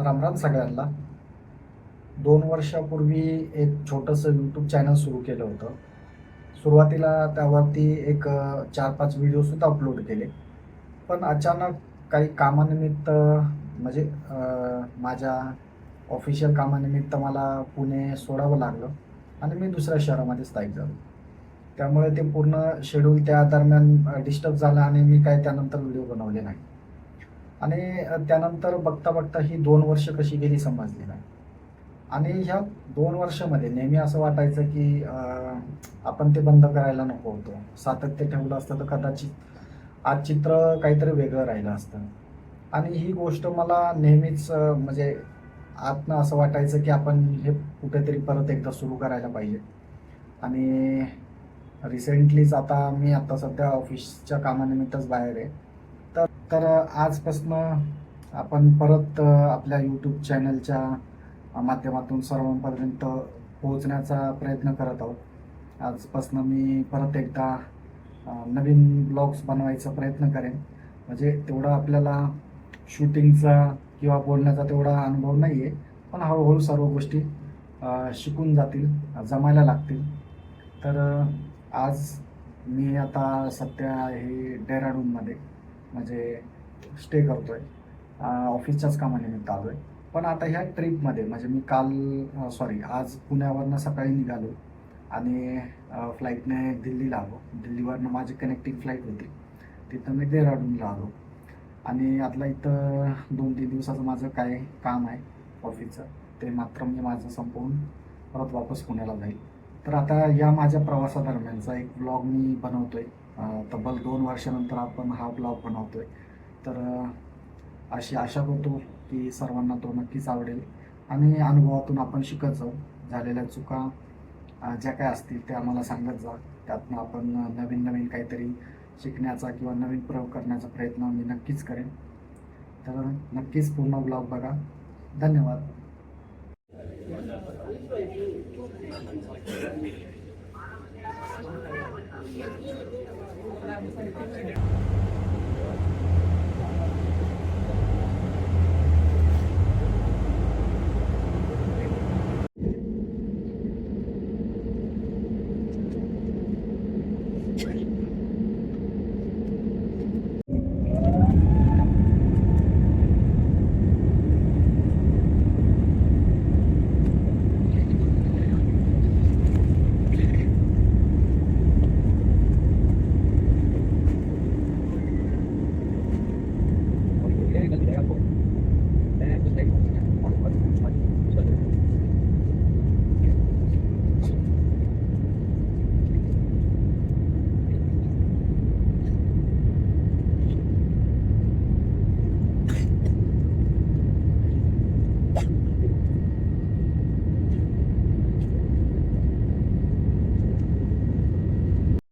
रामराम सगळ्यांना. 2 वर्षापूर्वी एक छोटंसं यूट्यूब चॅनल सुरू केलं होतं. सुरुवातीला त्यावरती एक 4-5 व्हिडिओसुद्धा अपलोड केले. पण अचानक काही कामानिमित्त म्हणजे माझ्या ऑफिशियल कामानिमित्त मला पुणे सोडावं लागलं आणि मी दुसऱ्या शहरामध्ये स्थायिक झालो. त्यामुळे ते पूर्ण शेड्यूल त्या दरम्यान डिस्टर्ब झालं आणि मी काय त्यानंतर व्हिडिओ बनवले नाही. आणि त्यानंतर बघता-बघता ही 2 वर्ष कशी गेली समजली नाही. आणि ह्या 2 वर्षामध्ये नेहमी असं वाटायचं की आपण ते बंद करायला नको होतं. सातत्य ठेवलं असतं तर कदाचित आज चित्र काहीतरी वेगळं राहिलं असतं. आणि ही गोष्ट मला नेहमीच म्हणजे आतनं असं वाटायचं की आपण हे कुठेतरी परत एकदा सुरू करायला पाहिजे. आणि रिसेंटलीच मी सध्या ऑफिसच्या कामानिमित्तच बाहेर आहे. तर तर आजपासनं आपण परत आपल्या यूट्यूब चॅनलच्या माध्यमातून सर्वांपर्यंत पोहोचण्याचा प्रयत्न करत आहोत. आजपासनं मी परत एकदा नवीन ब्लॉग्स बनवायचा प्रयत्न करेन. म्हणजे तेवढा आपल्याला शूटिंगचा किंवा बोलण्याचा तेवढा अनुभव नाही आहे, पण हळूहळू सर्व गोष्टी शिकून जातील, जमायला लागतील. तर आज मी आता सध्या हे डेहराडूनमध्ये म्हणजे स्टे करतो आहे. ऑफिसच्याच कामानिमित्त आलो आहे. पण आता ह्या ट्रिपमध्ये म्हणजे मी आज पुण्यावरनं सकाळी निघालो आणि फ्लाईटने दिल्लीला आलो. दिल्लीवरनं माझी कनेक्टिंग फ्लाईट होती. तिथं मी डेहराडूनला आलो आणि आतला इथं 2-3 दिवसाचं माझं काय काम आहे ऑफिसचं, ते मात्र मी माझं संपवून परत वापस पुण्याला जाईल. तर आता या माझ्या प्रवासादरम्यानचा एक ब्लॉग मी बनवतो आहे. तब्बल 2 वर्षानंतर आपण हा ब्लॉग बनवतो आहे. तर अशी आशा करतो की सर्वांना तो नक्कीच आवडेल आणि अनुभवातून आपण शिकत जाऊ. झालेल्या चुका ज्या काय असतील त्या आम्हाला सांगत जा. त्यातनं आपण नवीन नवीन काहीतरी शिकण्याचा किंवा नवीन प्रयोग करण्याचा प्रयत्न मी नक्कीच करेन. तर नक्कीच पूर्ण ब्लॉग बघा. धन्यवाद.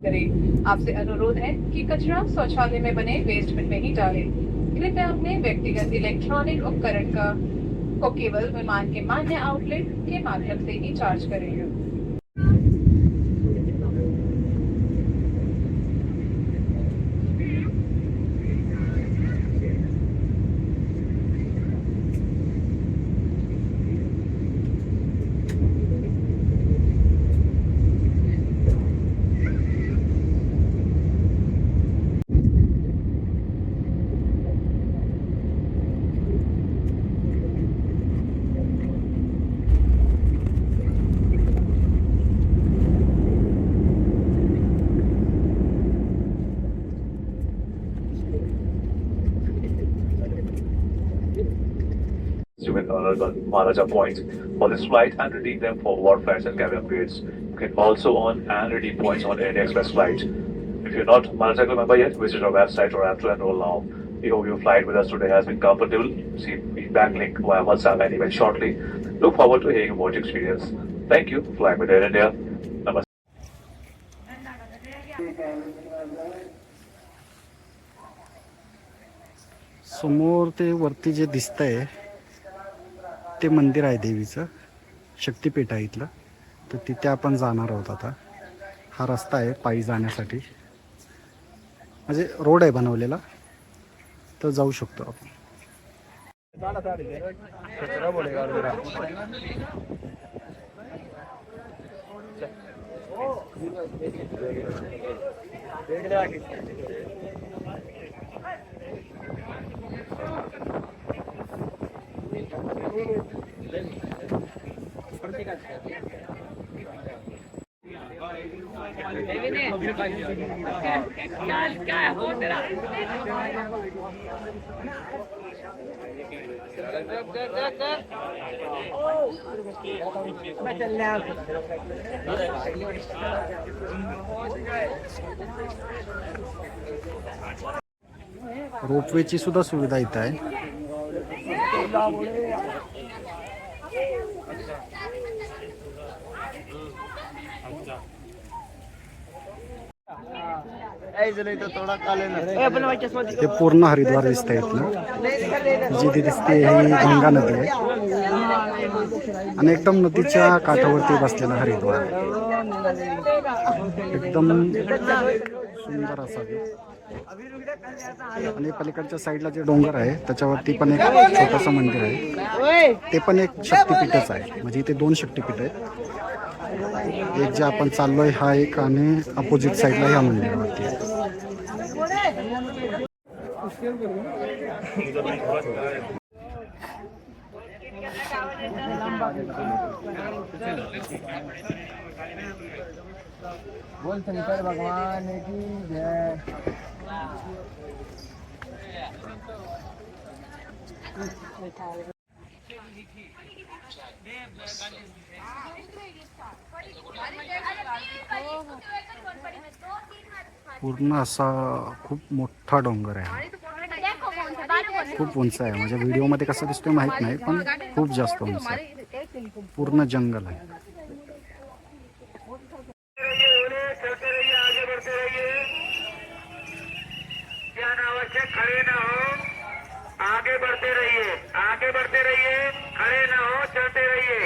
करें। आपसे अनुरोध है कि कचरा शौचालय में बने वेस्ट बिन में ही डालें। कृपया अपने व्यक्तिगत इलेक्ट्रॉनिक उपकरण को केवल विमान के मान्य आउटलेट के माध्यम से ही चार्ज करें। With Maharaja points for this flight and redeem them for warp flights and cabin upgrades. You can also earn and redeem points on any express flight. If you're not Maharaja member yet, visit our website or app to enroll now. We hope your flight with us today has been comfortable. See feedback link via WhatsApp and email shortly. Look forward to hearing about your experience. Thank you for flying with Air India. Namaste. समोर ते वरती जे दिसतंय ते मंदिर आहे देवीचं, शक्तिपीठ आहे इथलं. तर तिथे आपण जाणार आहोत. आता हा रस्ता आहे पायी जाण्यासाठी, म्हणजे रोड आहे बनवलेला, तर जाऊ शकतो आपण. रोपवेची सुद्धा सुविधा इथं आहे. हे पूर्ण हरिद्वार दिसतंय इथलं. जी दिसते ही गंगा नदी आहे आणि एकदम नदीच्या काठावरती बसलेला हरिद्वार एकदम सुंदर असा view. आणि पलीकडच्या साईडला जे डोंगर आहे त्याच्यावरती पण एक छोटंसं मंदिर आहे. ते पण एक शक्तिपीठच आहे. म्हणजे इथे 2 शक्तिपीठ आहेत. एक जे आपण चाललोय हा एक आणि अपोजिट साईडला ह्या मंदिरावरती आहे. बोल शंकर भगवान की जय. पूर्ण असा खूप मोठा डोंगर आहे. खूप उंच आहे. म्हणजे व्हिडिओमध्ये कसं दिसतोय माहित नाही पण खूप जास्त उंच आहे. पूर्ण जंगल आहे. खड़े ना हो, आगे बढ़ते रहिए, आगे बढ़ते रहिए, खड़े ना हो, चलते रहिए.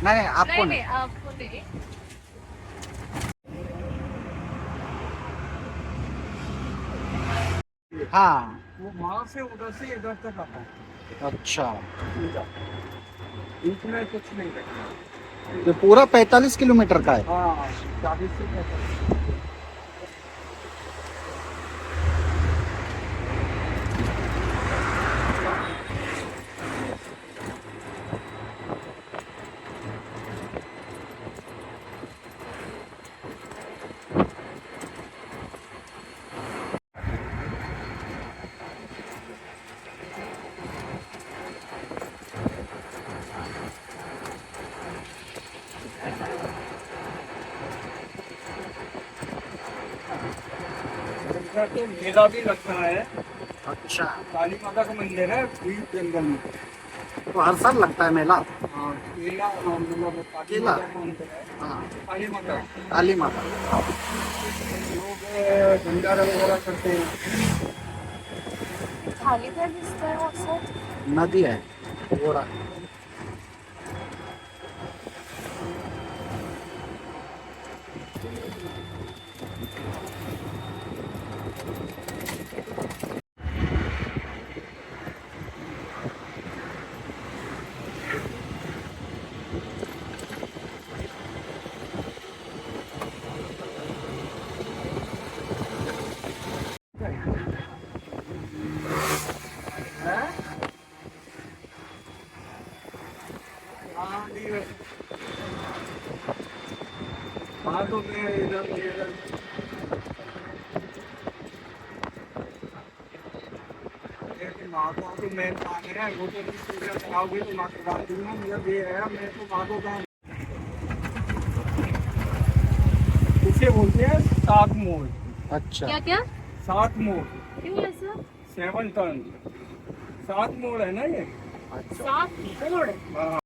नाही आपको नाही. आपको नहीं. हाँ वो वहां से उधर से इधर तक आता है. अच्छा. इसमें कुछ नहीं रखा. ये पूरा 45 किलोमीटर का है. हाँ 40 से 45. तो मेला भी लगता है. अच्छा. काली माता का मंदिर है बीच जंगल में. तो हर साल लगता है मेला. हाँ मेला मतलब काली मेला? माता का मंदिर है. हाँ काली माता काली माता. लोग भंडारा वगैरह करते हैं. खाली घर दिसतंय असं. नदी आहे. ओढा. हाँ तो मैं इधर माँ को तो मैं मांग रहा है वो तो पूरा कराओगे तो माँ को बात दूंगा मुझे ये है मैं तो माँ को काम उसे बोलते हैं सात मोड़। अच्छा क्या क्या सात मोड़ क्यों ऐसा 7 टर्न 7 मोड़ है ना ये। सात करोड़ हाँ